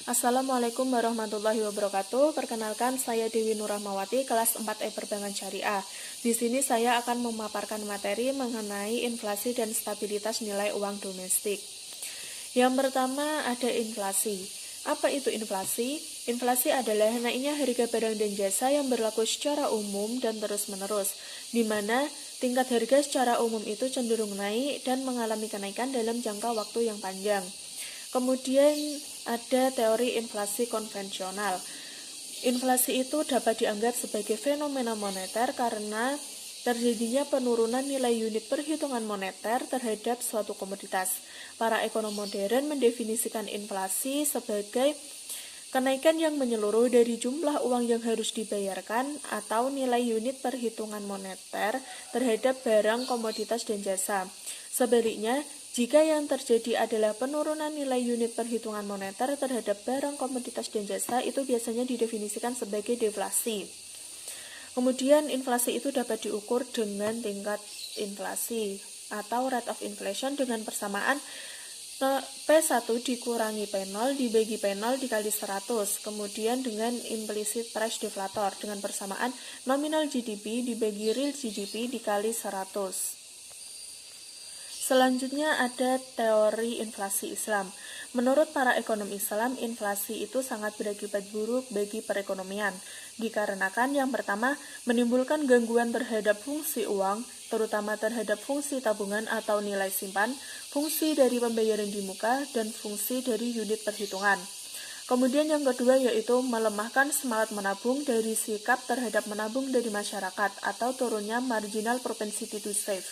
Assalamualaikum warahmatullahi wabarakatuh. Perkenalkan, saya Dewi Nurrahmawati, kelas 4E Perbankan Syariah. Di sini saya akan memaparkan materi mengenai inflasi dan stabilitas nilai uang domestik. Yang pertama ada inflasi. Apa itu inflasi? Inflasi adalah naiknya harga barang dan jasa yang berlaku secara umum dan terus-menerus, di mana tingkat harga secara umum itu cenderung naik dan mengalami kenaikan dalam jangka waktu yang panjang. Kemudian ada teori inflasi konvensional. Inflasi itu dapat dianggap sebagai fenomena moneter karena terjadinya penurunan nilai unit perhitungan moneter terhadap suatu komoditas. Para ekonom modern mendefinisikan inflasi sebagai kenaikan yang menyeluruh dari jumlah uang yang harus dibayarkan atau nilai unit perhitungan moneter terhadap barang, komoditas, dan jasa. Sebaliknya, jika yang terjadi adalah penurunan nilai unit perhitungan moneter terhadap barang, komoditas, dan jasa, itu biasanya didefinisikan sebagai deflasi. Kemudian inflasi itu dapat diukur dengan tingkat inflasi atau rate of inflation dengan persamaan P1 dikurangi P0 dibagi P0 dikali 100. Kemudian dengan implicit price deflator dengan persamaan nominal GDP dibagi real GDP dikali 100. Selanjutnya ada teori inflasi Islam. Menurut para ekonom Islam, inflasi itu sangat berakibat buruk bagi perekonomian. Dikarenakan yang pertama, menimbulkan gangguan terhadap fungsi uang, terutama terhadap fungsi tabungan atau nilai simpan, fungsi dari pembayaran di muka, dan fungsi dari unit perhitungan. Kemudian yang kedua yaitu melemahkan semangat menabung dari sikap terhadap menabung dari masyarakat atau turunnya marginal propensity to save.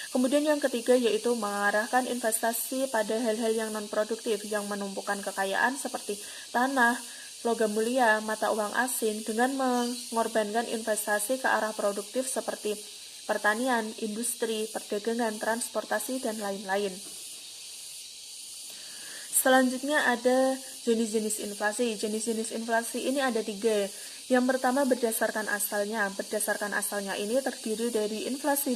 Kemudian yang ketiga yaitu mengarahkan investasi pada hal-hal yang non-produktif yang menumpukan kekayaan seperti tanah, logam mulia, mata uang asing dengan mengorbankan investasi ke arah produktif seperti pertanian, industri, perdagangan, transportasi, dan lain-lain. Selanjutnya ada jenis-jenis inflasi. Jenis-jenis inflasi ini ada 3. Yang pertama berdasarkan asalnya. Berdasarkan asalnya ini terdiri dari inflasi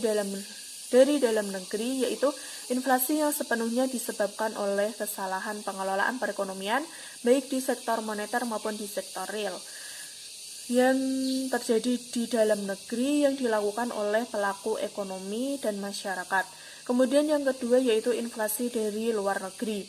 dari dalam negeri, yaitu inflasi yang sepenuhnya disebabkan oleh kesalahan pengelolaan perekonomian, baik di sektor moneter maupun di sektor real, yang terjadi di dalam negeri yang dilakukan oleh pelaku ekonomi dan masyarakat. Kemudian yang kedua yaitu inflasi dari luar negeri,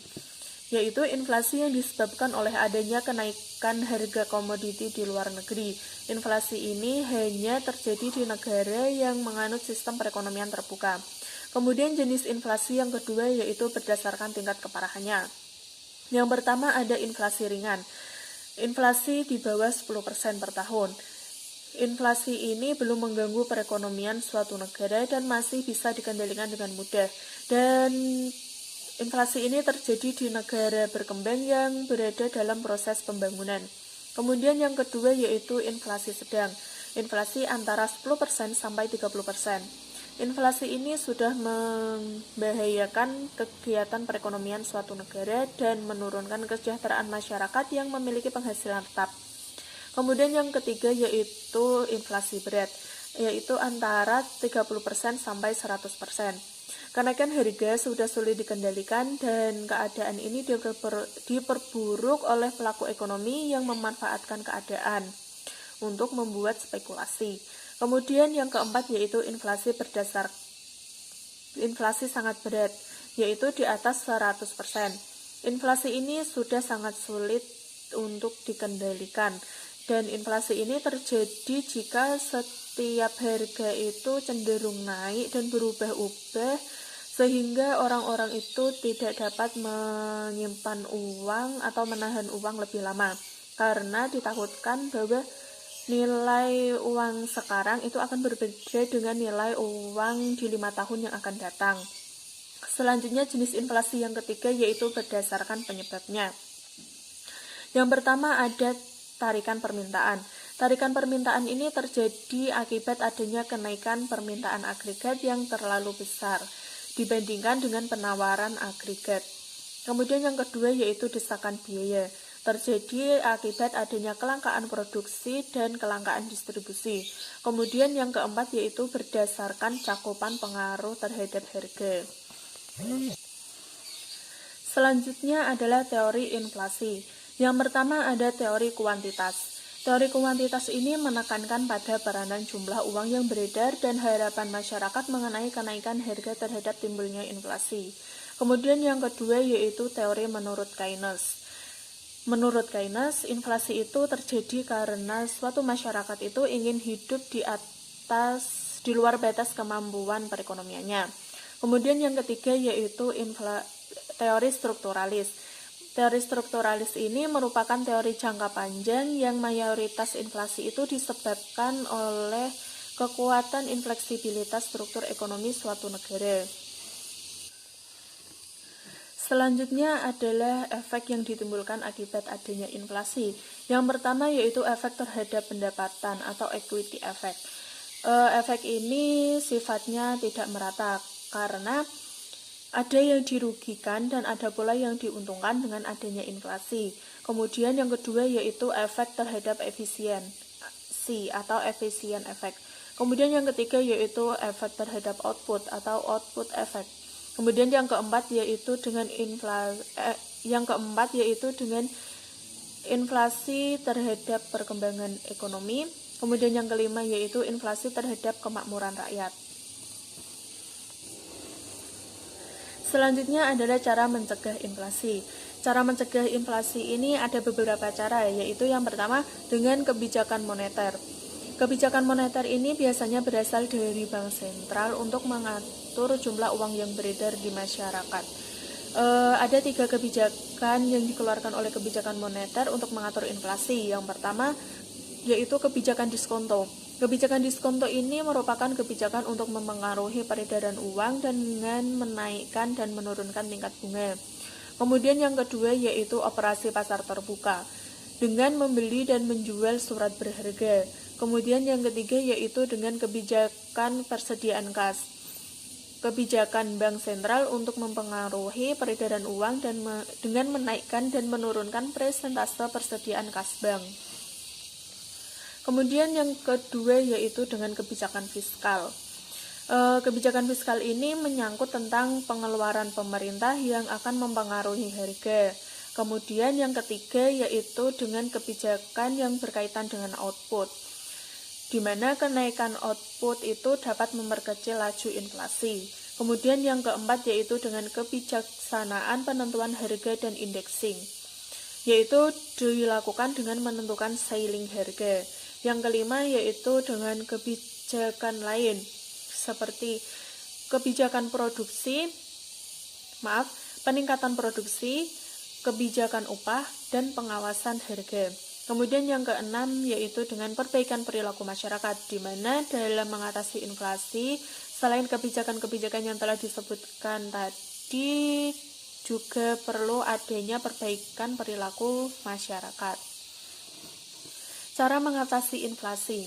yaitu inflasi yang disebabkan oleh adanya kenaikan harga komoditi di luar negeri. Inflasi ini hanya terjadi di negara yang menganut sistem perekonomian terbuka. Kemudian jenis inflasi yang kedua yaitu berdasarkan tingkat keparahannya. Yang pertama ada inflasi ringan. Inflasi di bawah 10% per tahun. Inflasi ini belum mengganggu perekonomian suatu negara dan masih bisa dikendalikan dengan mudah. Dan inflasi ini terjadi di negara berkembang yang berada dalam proses pembangunan. Kemudian yang kedua yaitu inflasi sedang. Inflasi antara 10% sampai 30%. Inflasi ini sudah membahayakan kegiatan perekonomian suatu negara dan menurunkan kesejahteraan masyarakat yang memiliki penghasilan tetap. Kemudian yang ketiga yaitu inflasi berat, yaitu antara 30% sampai 100%. Kenaikan harga sudah sulit dikendalikan dan keadaan ini diperburuk oleh pelaku ekonomi yang memanfaatkan keadaan untuk membuat spekulasi. Kemudian yang keempat yaitu inflasi sangat berat, yaitu di atas 100%. Inflasi ini sudah sangat sulit untuk dikendalikan dan inflasi ini terjadi jika setiap harga itu cenderung naik dan berubah-ubah sehingga orang-orang itu tidak dapat menyimpan uang atau menahan uang lebih lama karena ditakutkan bahwa nilai uang sekarang itu akan berbeda dengan nilai uang di 5 tahun yang akan datang. Selanjutnya jenis inflasi yang ketiga yaitu berdasarkan penyebabnya. Yang pertama ada tarikan permintaan. Tarikan permintaan ini terjadi akibat adanya kenaikan permintaan agregat yang terlalu besar dibandingkan dengan penawaran agregat. Kemudian yang kedua yaitu desakan biaya. Terjadi akibat adanya kelangkaan produksi dan kelangkaan distribusi. Kemudian yang keempat yaitu berdasarkan cakupan pengaruh terhadap harga. Selanjutnya adalah teori inflasi. Yang pertama ada teori kuantitas. Teori kuantitas ini menekankan pada peranan jumlah uang yang beredar dan harapan masyarakat mengenai kenaikan harga terhadap timbulnya inflasi. Kemudian yang kedua yaitu teori menurut Keynes. Menurut Keynes, inflasi itu terjadi karena suatu masyarakat itu ingin hidup di luar batas kemampuan perekonomiannya. Kemudian yang ketiga yaitu teori strukturalis. Teori strukturalis ini merupakan teori jangka panjang yang mayoritas inflasi itu disebabkan oleh kekuatan infleksibilitas struktur ekonomi suatu negara. Selanjutnya adalah efek yang ditimbulkan akibat adanya inflasi. Yang pertama yaitu efek terhadap pendapatan atau equity effect. Efek ini sifatnya tidak merata karena ada yang dirugikan dan ada pula yang diuntungkan dengan adanya inflasi. Kemudian yang kedua yaitu efek terhadap efisiensi atau efisien effect. Kemudian yang ketiga yaitu efek terhadap output atau output effect. Kemudian yang keempat yaitu dengan inflasi terhadap perkembangan ekonomi. Kemudian yang kelima yaitu inflasi terhadap kemakmuran rakyat. Selanjutnya adalah cara mencegah inflasi. Cara mencegah inflasi ini ada beberapa cara, yaitu yang pertama dengan kebijakan moneter. Kebijakan moneter ini biasanya berasal dari bank sentral untuk mengatur jumlah uang yang beredar di masyarakat. Ada 3 kebijakan yang dikeluarkan oleh kebijakan moneter untuk mengatur inflasi. Yang pertama yaitu kebijakan diskonto. Kebijakan diskonto ini merupakan kebijakan untuk mempengaruhi peredaran uang dengan menaikkan dan menurunkan tingkat bunga. Kemudian yang kedua yaitu operasi pasar terbuka dengan membeli dan menjual surat berharga. Kemudian yang ketiga yaitu dengan kebijakan persediaan kas. Kebijakan bank sentral untuk mempengaruhi peredaran uang dan dengan menaikkan dan menurunkan persentase persediaan kas bank. Kemudian yang kedua yaitu dengan kebijakan fiskal. Kebijakan fiskal ini menyangkut tentang pengeluaran pemerintah yang akan mempengaruhi harga. Kemudian yang ketiga yaitu dengan kebijakan yang berkaitan dengan output, di mana kenaikan output itu dapat memperkecil laju inflasi. Kemudian yang keempat yaitu dengan kebijaksanaan penentuan harga dan indexing, yaitu dilakukan dengan menentukan ceiling harga. Yang kelima yaitu dengan kebijakan lain seperti peningkatan produksi, kebijakan upah, dan pengawasan harga. Kemudian yang keenam yaitu dengan perbaikan perilaku masyarakat, di mana dalam mengatasi inflasi, selain kebijakan-kebijakan yang telah disebutkan tadi, juga perlu adanya perbaikan perilaku masyarakat. Cara mengatasi inflasi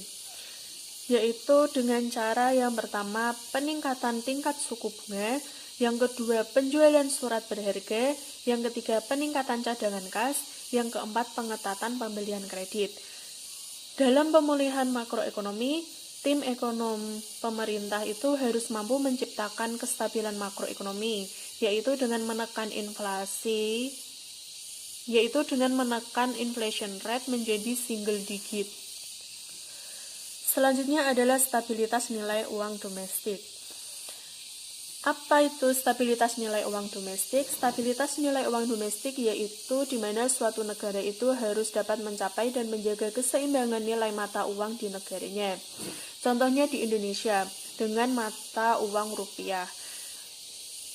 yaitu dengan cara yang pertama peningkatan tingkat suku bunga, yang kedua penjualan surat berharga, yang ketiga peningkatan cadangan kas, yang keempat pengetatan pembelian kredit. Dalam pemulihan makroekonomi, tim ekonom pemerintah itu harus mampu menciptakan kestabilan makroekonomi, yaitu dengan menekan inflation rate menjadi single digit. Selanjutnya adalah stabilitas nilai uang domestik. Apa itu stabilitas nilai uang domestik? Stabilitas nilai uang domestik yaitu di mana suatu negara itu harus dapat mencapai dan menjaga keseimbangan nilai mata uang di negaranya. Contohnya di Indonesia dengan mata uang rupiah.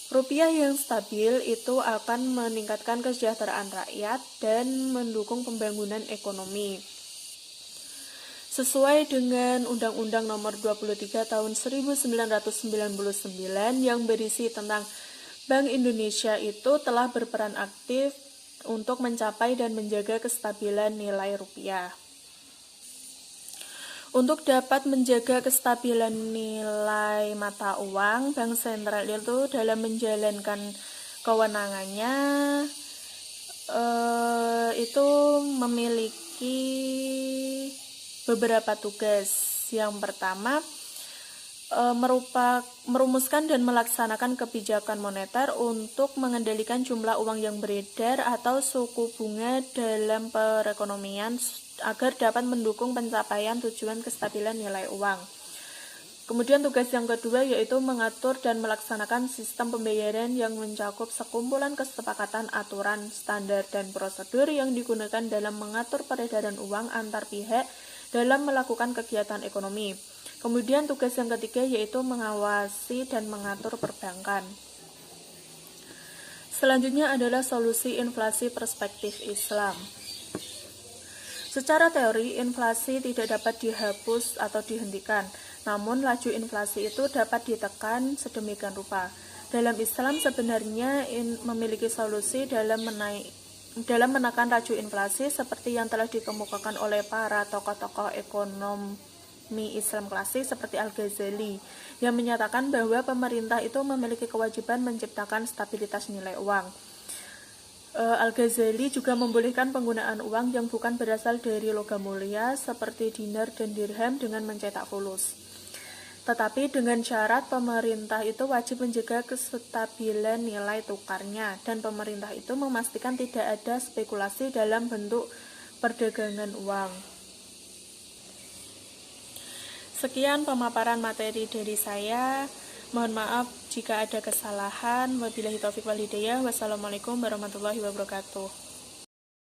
Rupiah yang stabil itu akan meningkatkan kesejahteraan rakyat dan mendukung pembangunan ekonomi. Sesuai dengan Undang-Undang Nomor 23 Tahun 1999 yang berisi tentang Bank Indonesia itu telah berperan aktif untuk mencapai dan menjaga kestabilan nilai rupiah. Untuk dapat menjaga kestabilan nilai mata uang, Bank Sentral itu dalam menjalankan kewenangannya itu memiliki beberapa tugas. Yang pertama, merumuskan dan melaksanakan kebijakan moneter untuk mengendalikan jumlah uang yang beredar atau suku bunga dalam perekonomian agar dapat mendukung pencapaian tujuan kestabilan nilai uang. Kemudian tugas yang kedua yaitu mengatur dan melaksanakan sistem pembayaran yang mencakup sekumpulan kesepakatan aturan, standar, dan prosedur yang digunakan dalam mengatur peredaran uang antar pihak dalam melakukan kegiatan ekonomi. Kemudian tugas yang ketiga yaitu mengawasi dan mengatur perbankan. Selanjutnya adalah solusi inflasi perspektif Islam. Secara teori, inflasi tidak dapat dihapus atau dihentikan, namun laju inflasi itu dapat ditekan sedemikian rupa. Dalam Islam sebenarnya memiliki solusi dalam menekan laju inflasi seperti yang telah dikemukakan oleh para tokoh-tokoh ekonomi Islam klasik seperti Al-Ghazali yang menyatakan bahwa pemerintah itu memiliki kewajiban menciptakan stabilitas nilai uang. Al-Ghazali juga membolehkan penggunaan uang yang bukan berasal dari logam mulia seperti dinar dan dirham dengan mencetak fulus. Tetapi dengan syarat pemerintah itu wajib menjaga kestabilan nilai tukarnya dan pemerintah itu memastikan tidak ada spekulasi dalam bentuk perdagangan uang. Sekian pemaparan materi dari saya. Mohon maaf jika ada kesalahan. Wabillahi taufiq wal hidayah. Wassalamualaikum warahmatullahi wabarakatuh.